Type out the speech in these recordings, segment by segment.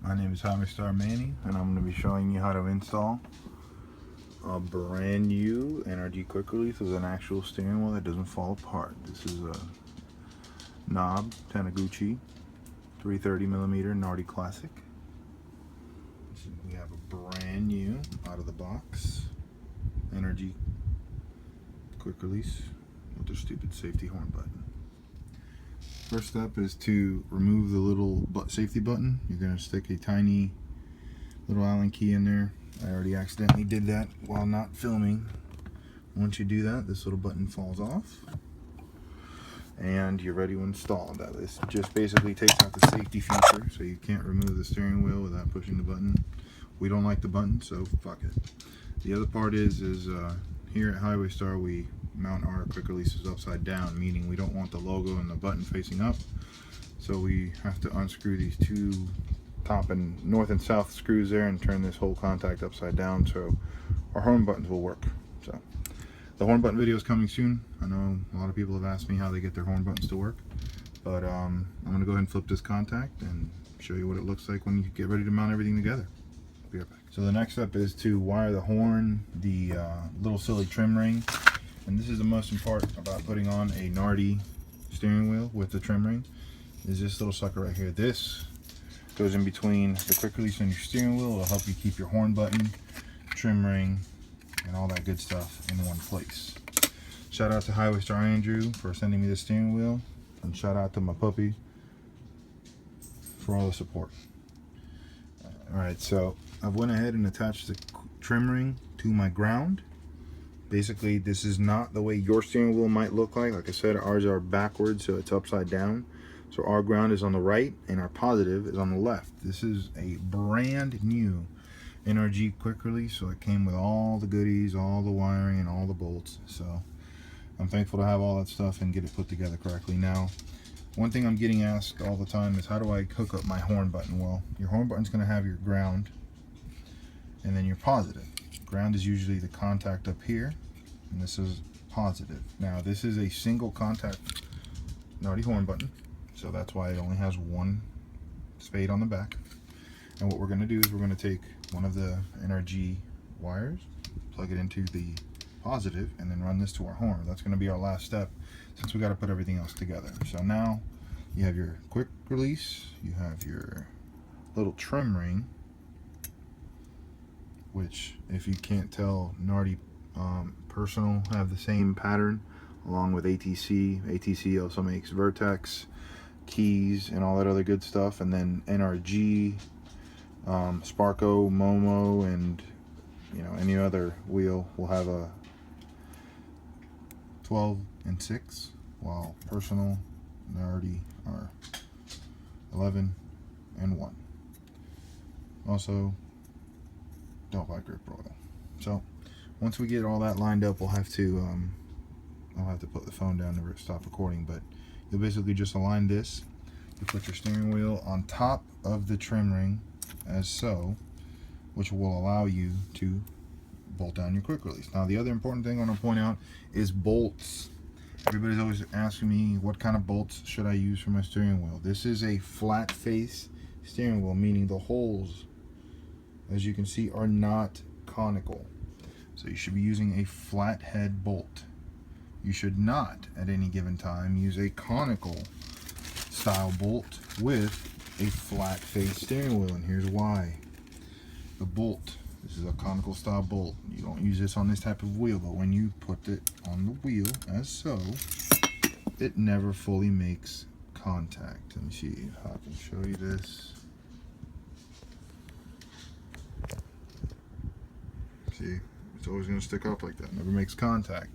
My name is HighwayStar Manny, and I'm going to be showing you how to install a brand new NRG quick release with an actual steering wheel that doesn't fall apart. This is a knob Taniguchi 330mm Nardi Classic. We have a brand new out of the box NRG quick release with their stupid safety horn button. First step is to remove the little safety button. You're going to stick a tiny little Allen key in there. I already accidentally did that while not filming. Once you do that, this little button falls off and you're ready to install that. This just basically takes out the safety feature, so you can't remove the steering wheel without pushing the button. We don't like the button, so fuck it. The other part is here at HighwayStar we mount our quick releases upside down, meaning we don't want the logo and the button facing up, so we have to unscrew these two top and north and south screws there and turn this whole contact upside down so our horn buttons will work. So the horn button video is coming soon. I know a lot of people have asked me how they get their horn buttons to work, but I'm going to go ahead and flip this contact and show you what it looks like when you get ready to mount everything together. Be right back. So the next step is to wire the horn, the little silly trim ring. And this is the most important part about putting on a Nardi steering wheel with the trim ring, is this little sucker right here. This goes in between the quick release and your steering wheel. It'll help you keep your horn button, trim ring, and all that good stuff in one place. Shout out to HighwayStar Andrew for sending me the steering wheel, and shout out to my puppy for all the support. Alright, so I've went ahead and attached the trim ring to my ground. Basically, this is not the way your steering wheel might look like. Like I said, ours are backwards, so it's upside down. So our ground is on the right and our positive is on the left. This is a brand new NRG quick release, so it came with all the goodies, all the wiring, and all the bolts. So I'm thankful to have all that stuff and get it put together correctly. Now, one thing I'm getting asked all the time is, how do I hook up my horn button? Well, your horn button's going to have your ground and then your positive. Ground is usually the contact up here, and this is positive. Now this is a single contact Nardi horn button, so that's why it only has one spade on the back. And what we're going to do is we're going to take one of the NRG wires, plug it into the positive, and then run this to our horn. That's going to be our last step, since we got to put everything else together. So now you have your quick release, you have your little trim ring, which, if you can't tell, Nardi Personal have the same pattern along with ATC. ATC also makes Vertex, keys, and all that other good stuff. And then NRG, Sparco, Momo, and any other wheel will have a 12 and 6, while Personal, Nardi are 11 and 1. Also, don't buy grip roll. So once we get all that lined up, we'll have to I'll have to put the phone down to stop recording, but you'll basically just align this. You put your steering wheel on top of the trim ring as so, which will allow you to bolt down your quick release. Now the other important thing I want to point out is bolts. Everybody's always asking me what kind of bolts should I use for my steering wheel. This is a flat face steering wheel, meaning the holes, as you can see, are not conical. So you should be using a flat head bolt. You should not at any given time use a conical style bolt with a flat face steering wheel, and here's why. The bolt, this is a conical style bolt. You don't use this on this type of wheel, but when you put it on the wheel as so, it never fully makes contact. Let me see if I can show you this. See, it's always going to stick up like that, never makes contact,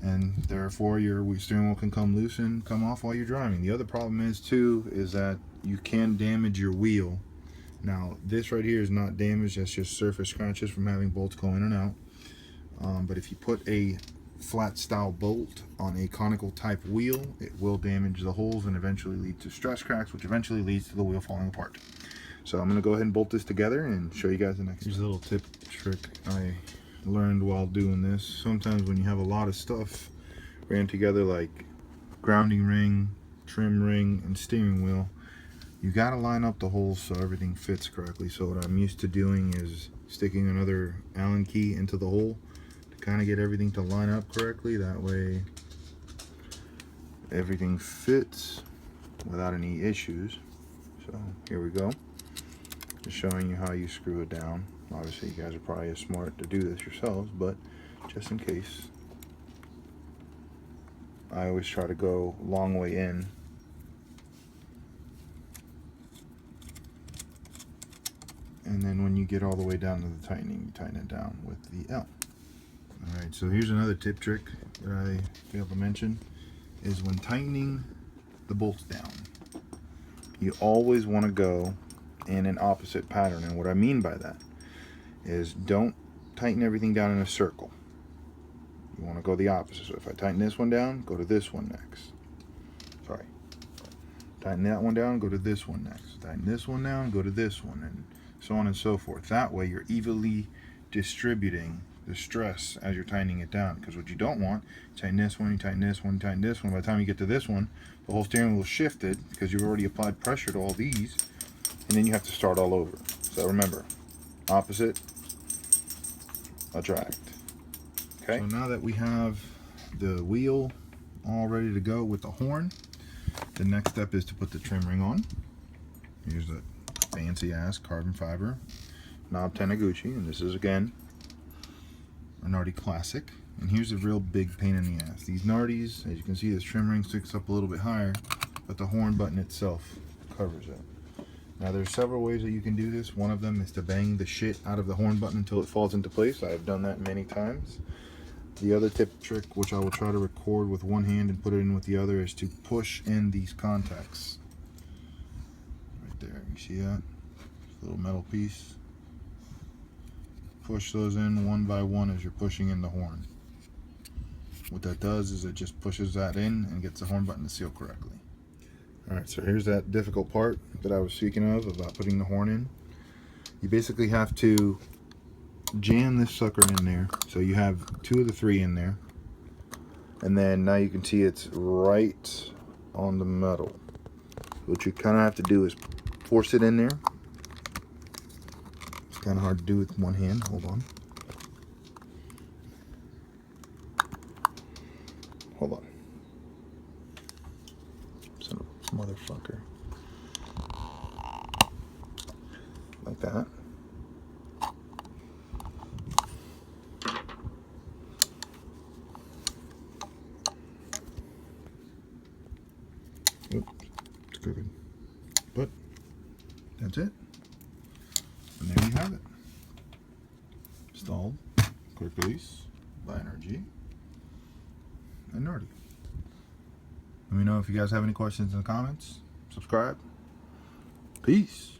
and therefore your steering wheel can come loose and come off while you're driving. The other problem is that you can damage your wheel. Now this right here is not damaged, that's just surface scratches from having bolts go in and out, but if you put a flat style bolt on a conical type wheel, it will damage the holes and eventually lead to stress cracks, which eventually leads to the wheel falling apart. So I'm going to go ahead and bolt this together and show you guys the next. Here's a little tip trick I learned while doing this. Sometimes when you have a lot of stuff ran together, like grounding ring, trim ring, and steering wheel, You got to line up the holes so everything fits correctly. So what I'm used to doing is sticking another Allen key into the hole to kind of get everything to line up correctly. That way everything fits without any issues. So here we go. Just showing you how you screw it down. Obviously you guys are probably as smart to do this yourselves, but just in case, I always try to go long way in. And then when you get all the way down to the tightening, you tighten it down with the L. Alright, so here's another tip trick that I failed to mention, is when tightening the bolts down, you always want to go in an opposite pattern. And what I mean by that is don't tighten everything down in a circle. You want to go the opposite. So if I tighten this one down, go to this one next. Sorry. Tighten that one down, go to this one next. Tighten this one down, go to this one, and so on and so forth. That way you're evenly distributing the stress as you're tightening it down. Because what you don't want, you tighten this one, you tighten this one, you tighten this one. By the time you get to this one, the whole steering wheel is shifted because you've already applied pressure to all these, and then you have to start all over. So remember, opposite, attract. Okay. So now that we have the wheel all ready to go with the horn, the next step is to put the trim ring on. Here's a fancy ass carbon fiber knob Taniguchi, and this is again a Nardi classic. And here's a real big pain in the ass. These Nardis, as you can see, this trim ring sticks up a little bit higher, but the horn button itself covers it. Now there's several ways that you can do this. One of them is to bang the shit out of the horn button until it falls into place. I have done that many times. The other tip trick, which I will try to record with one hand and put it in with the other, is to push in these contacts. Right there, you see that? Little metal piece. Push those in one by one as you're pushing in the horn. What that does is it just pushes that in and gets the horn button to seal correctly. Alright, so here's that difficult part that I was speaking of about putting the horn in. You basically have to jam this sucker in there. So you have 2 of the 3 in there. And then now you can see it's right on the metal. What you kind of have to do is force it in there. It's kind of hard to do with one hand. Hold on. Hold on. Son of a motherfucker. Like that. Oops, it's crooked. But that's it. And there you have it. Installed, quick release by NRG and Nardi. Let me know if you guys have any questions in the comments. Subscribe. Peace.